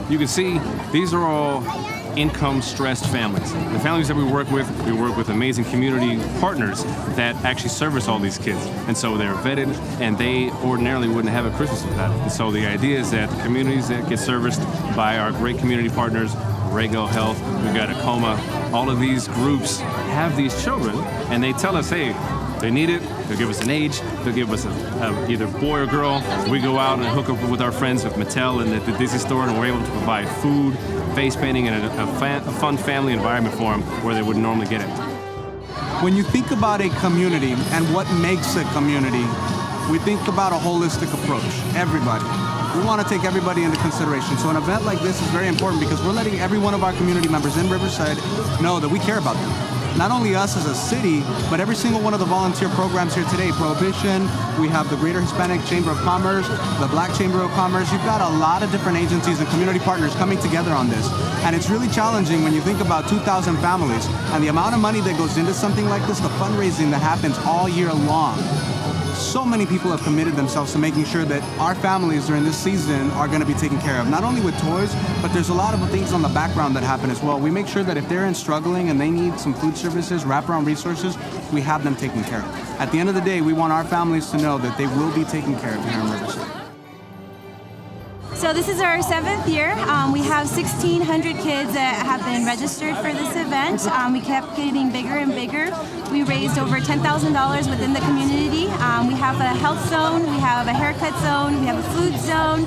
You can see these are all income-stressed families. The families that we work with amazing community partners that actually service all these kids. And so they're vetted, and they ordinarily wouldn't have a Christmas without it. And so the idea is that the communities that get serviced by our great community partners, Rego Health, we've got Acoma, all of these groups have these children, and they tell us, hey, they need it, they'll give us an age, they'll give us either boy or girl. We go out and hook up with our friends at Mattel and at the Disney store, and we're able to provide food, face painting, and a fun family environment for them where they wouldn't normally get it. When you think about a community and what makes a community, we think about a holistic approach, everybody. We want to take everybody into consideration. So an event like this is very important because we're letting every one of our community members in Riverside know that we care about them. Not only us as a city, but every single one of the volunteer programs here today. Prohibition, we have the Greater Hispanic Chamber of Commerce, the Black Chamber of Commerce. You've got a lot of different agencies and community partners coming together on this. And it's really challenging when you think about 2,000 families and the amount of money that goes into something like this, the fundraising that happens all year long. So many people have committed themselves to making sure that our families during this season are going to be taken care of, not only with toys, but there's a lot of things on the background that happen as well. We make sure that if they're struggling and they need some food services, wraparound resources, we have them taken care of. At the end of the day, we want our families to know that they will be taken care of here in Riverside. So this is our 7th year. We have 1,600 kids that have been registered for this event. We kept getting bigger and bigger. We raised over $10,000 within the community. We have a health zone, we have a haircut zone, we have a food zone,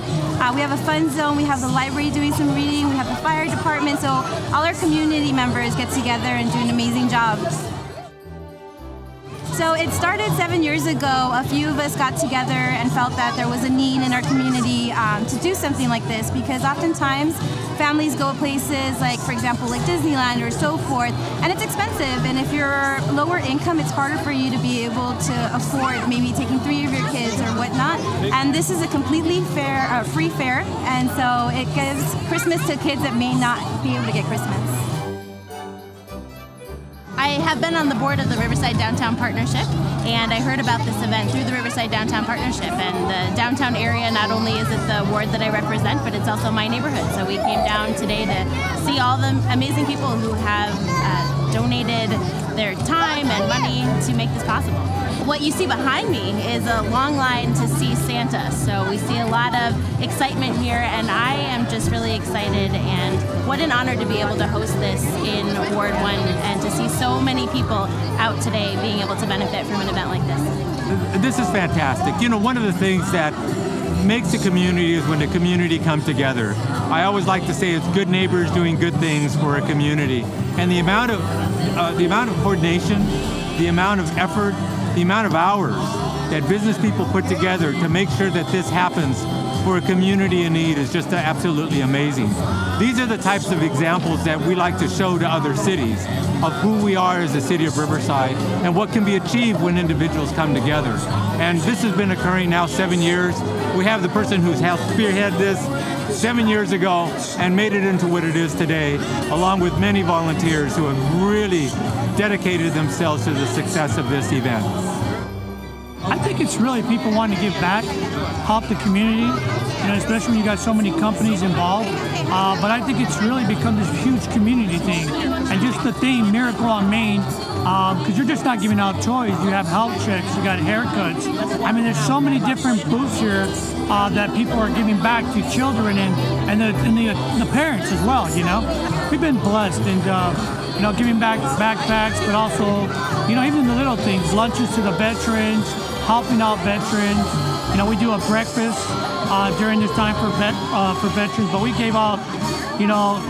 we have a fun zone, we have the library doing some reading, we have the fire department. So all our community members get together and do an amazing job. So it started 7 years ago. A few of us got together and felt that there was a need in our community to do something like this, because oftentimes families go places like, for example, like Disneyland or so forth, and it's expensive. And if you're lower income, it's harder for you to be able to afford maybe taking 3 of your kids or whatnot. And this is a completely free fare, and so it gives Christmas to kids that may not be able to get Christmas. I have been on the board of the Riverside Downtown Partnership, and I heard about this event through the Riverside Downtown Partnership. And the downtown area, not only is it the ward that I represent, but it's also my neighborhood. So we came down today to see all the amazing people who have donated their time and money to make this possible. What you see behind me is a long line to see Santa. So we see a lot of excitement here, and I am just really excited, and what an honor to be able to host this in Ward 1 and to see so many people out today being able to benefit from an event like this. This is fantastic. You know, one of the things that makes a community is when the community comes together. I always like to say it's good neighbors doing good things for a community. And the amount of coordination, the amount of effort, the amount of hours that business people put together to make sure that this happens for a community in need is just absolutely amazing. These are the types of examples that we like to show to other cities of who we are as a city of Riverside and what can be achieved when individuals come together. And this has been occurring now 7 years. We have the person who's helped spearhead this 7 years ago and made it into what it is today, along with many volunteers who have really dedicated themselves to the success of this event. I think it's really people wanting to give back, help the community, especially when you got so many companies involved. But I think it's really become this huge community thing. And just the theme, Miracle on Main, because you're just not giving out toys. You have health checks, you got haircuts. I mean, there's so many different booths here that people are giving back to children and the parents as well, We've been blessed and, giving back backpacks, but also, even the little things, lunches to the veterans, helping out veterans. We do a breakfast during this time for veterans, but we gave out,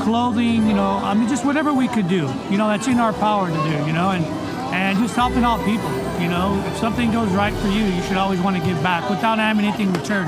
clothing, just whatever we could do, that's in our power to do, and just helping out people, if something goes right for you, you should always want to give back without having anything in return,